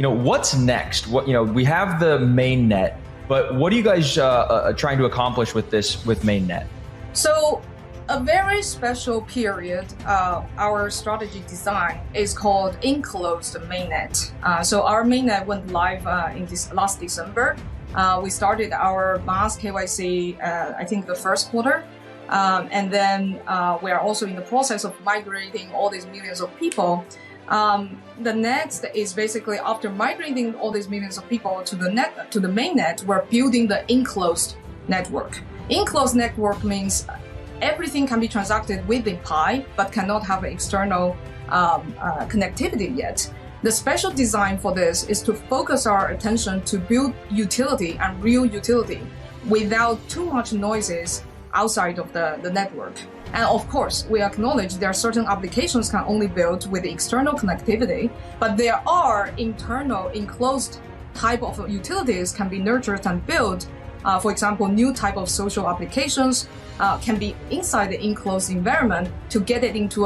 what's next? We have the mainnet, but what are you guys trying to accomplish with mainnet? So a very special period, our strategy design is called enclosed mainnet. So our mainnet went live in this last December. We started our mass KYC, I think the first quarter. And then we are also in the process of migrating all these millions of people. The next is basically after migrating all these millions of people to the mainnet, we're building the enclosed network. Enclosed network means everything can be transacted within Pi, but cannot have external connectivity yet. The special design for this is to focus our attention to build utility and real utility without too much noises outside of the network. And of course, we acknowledge there are certain applications can only build with external connectivity, but there are internal enclosed type of utilities can be nurtured and built. For example, new type of social applications can be inside the enclosed environment to get it into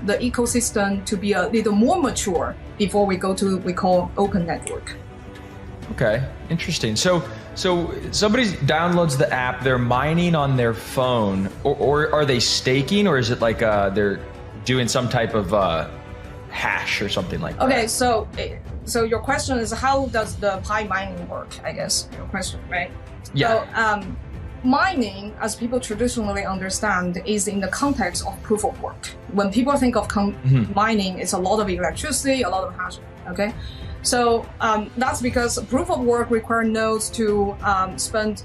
the ecosystem to be a little more mature before we go to we call open network. Okay, interesting. So somebody downloads the app, they're mining on their phone, or are they staking, or is it like they're doing some type of hash or something like that? Okay, so your question is how does the Pi mining work? I guess your question, right? Yeah. So, mining, as people traditionally understand, is in the context of proof of work. When people think of mining, it's a lot of electricity, a lot of hashing. Okay, so that's because proof of work require nodes to spend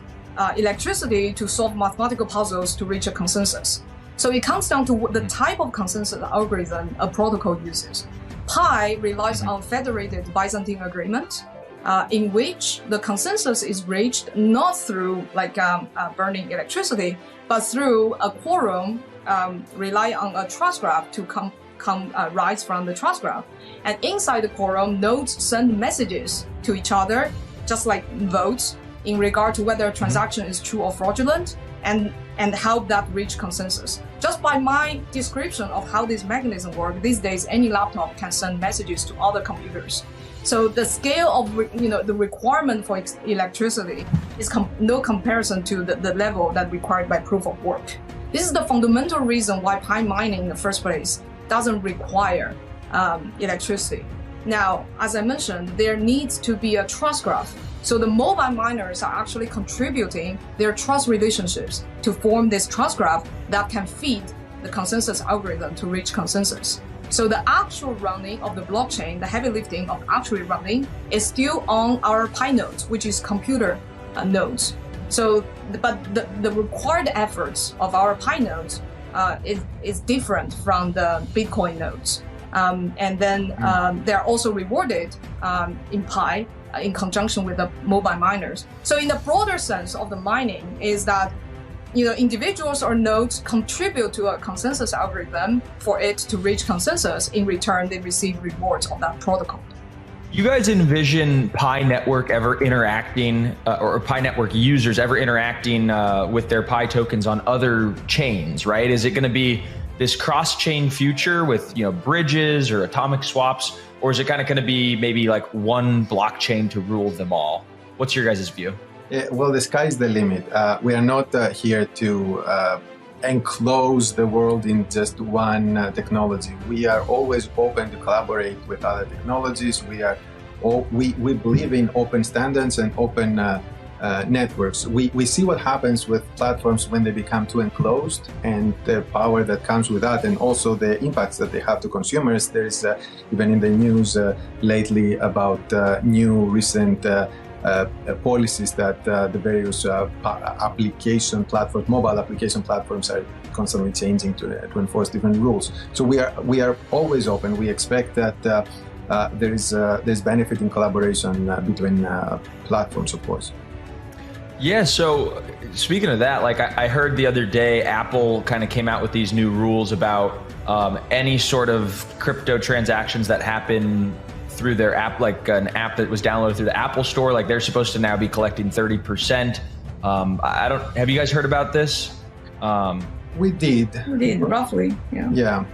electricity to solve mathematical puzzles to reach a consensus. So it comes down to the type of consensus algorithm a protocol uses. Pi relies on federated Byzantine agreement, in which the consensus is reached not through burning electricity, but through a quorum rely on a trust graph to rise from the trust graph. And inside the quorum, nodes send messages to each other, just like votes, in regard to whether a transaction is true or fraudulent, and help that reach consensus. Just by my description of how this mechanism works, these days any laptop can send messages to other computers. So the scale of the requirement for electricity is no comparison to the level that required by proof of work. This is the fundamental reason why Pi mining in the first place doesn't require electricity. Now, as I mentioned, there needs to be a trust graph. So the mobile miners are actually contributing their trust relationships to form this trust graph that can feed the consensus algorithm to reach consensus. So the actual running of the blockchain, the heavy lifting of actually running, is still on our Pi nodes, which is computer nodes. So, but the required efforts of our Pi nodes is different from the Bitcoin nodes. And then they're also rewarded in Pi in conjunction with the mobile miners. So in the broader sense of the mining is that individuals or nodes contribute to a consensus algorithm for it to reach consensus. In return, they receive rewards of that protocol. You guys envision Pi network ever interacting, or Pi network users ever interacting with their Pi tokens on other chains, right? Is it going to be this cross-chain future with bridges or atomic swaps, or is it kind of going to be maybe like one blockchain to rule them all? What's your guys' view? Yeah, well, the sky's the limit. We are not here to enclose the world in just one technology. We are always open to collaborate with other technologies. We believe in open standards and open networks. We see what happens with platforms when they become too enclosed and the power that comes with that, and also the impacts that they have to consumers. There is even in the news lately about new recent policies that the various application platforms, mobile application platforms, are constantly changing to enforce different rules. So we are always open. We expect that there's benefit in collaboration between platforms, of course. Yeah, so speaking of that, like I heard the other day, Apple kind of came out with these new rules about any sort of crypto transactions that happen through their app, like an app that was downloaded through the Apple Store, like they're supposed to now be collecting 30%. Have you guys heard about this? We did roughly, yeah. Yeah.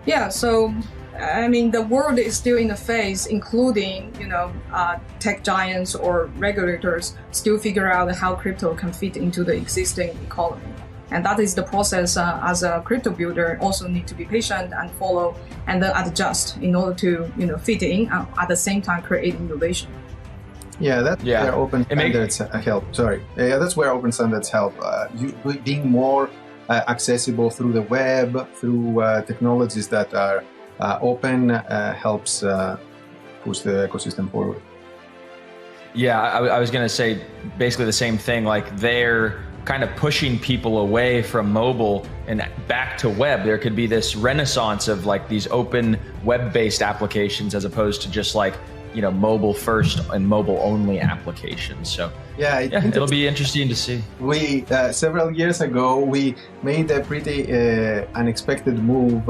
Yeah, so I mean, the world is still in a phase, including, tech giants or regulators still figure out how crypto can fit into the existing economy. And that is the process as a crypto builder, also need to be patient and follow and then adjust in order to, fit in at the same time create innovation. Yeah, that's where open standards help. That's where open standards help. Being more accessible through the web, through technologies that are open helps push the ecosystem forward. Yeah, I was going to say basically the same thing. Like they're kind of pushing people away from mobile and back to web. There could be this renaissance of like these open web-based applications as opposed to just like, mobile first and mobile only applications. So it'll be interesting to see. We several years ago we made a pretty unexpected move.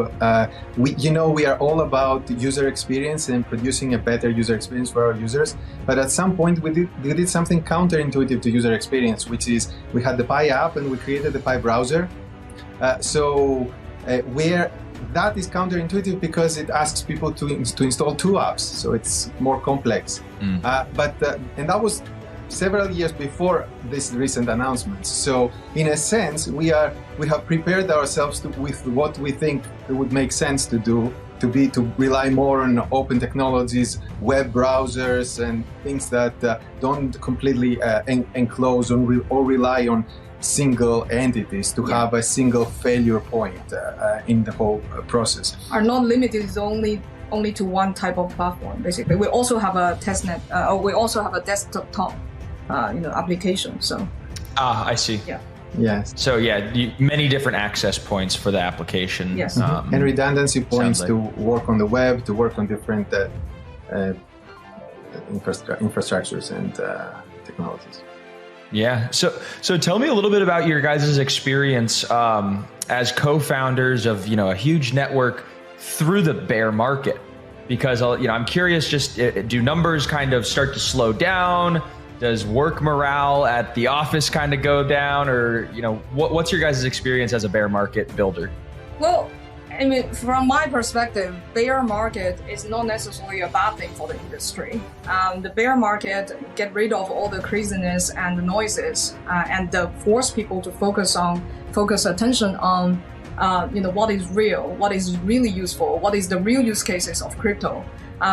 We are all about user experience and producing a better user experience for our users. But at some point we did something counterintuitive to user experience, which is we had the Pi app and we created the Pi browser. That is counterintuitive because it asks people to install two apps, so it's more complex. And that was several years before this recent announcements. So in a sense, we have prepared ourselves with what we think it would make sense to do, to rely more on open technologies, web browsers, and things that don't completely enclose or rely on single entities to have a single failure point in the whole process. Are not limited only to one type of platform. Basically, we also have a testnet. We also have a desktop, application. So. I see. Yeah. Yes. So many different access points for the application. Yes. And redundancy points to work on the web, to work on different infrastructures and technologies. Yeah. So tell me a little bit about your guys' experience as co-founders of, a huge network through the bear market, because, I'm curious, just do numbers kind of start to slow down? Does work morale at the office kind of go down, or, what's your guys' experience as a bear market builder? Well, I mean, from my perspective, bear market is not necessarily a bad thing for the industry. The bear market get rid of all the craziness and the noises, and force people to focus attention on, what is real, what is really useful, what is the real use cases of crypto.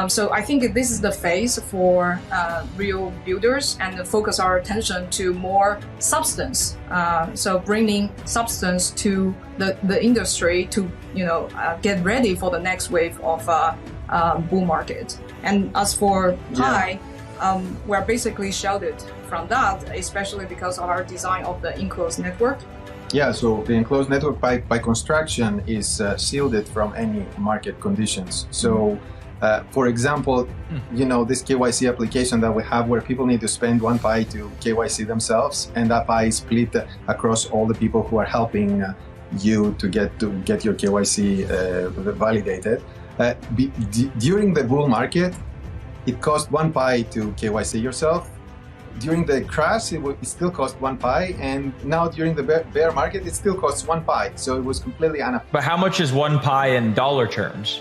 So I think this is the phase for real builders, and focus our attention to more substance. So bringing substance to the industry to get ready for the next wave of bull market. And as for Pi, we're basically shielded from that, especially because of our design of the enclosed network. Yeah, so the enclosed network by construction is shielded from any market conditions. So. For example, this KYC application that we have where people need to spend 1 Pi to KYC themselves, and that Pi is split across all the people who are helping you to get your KYC validated. During the bull market, it cost 1 Pi to KYC yourself. During the crash, it still cost 1 Pi, and now during the bear market, it still costs 1 Pi. So it was completely But how much is 1 Pi in dollar terms?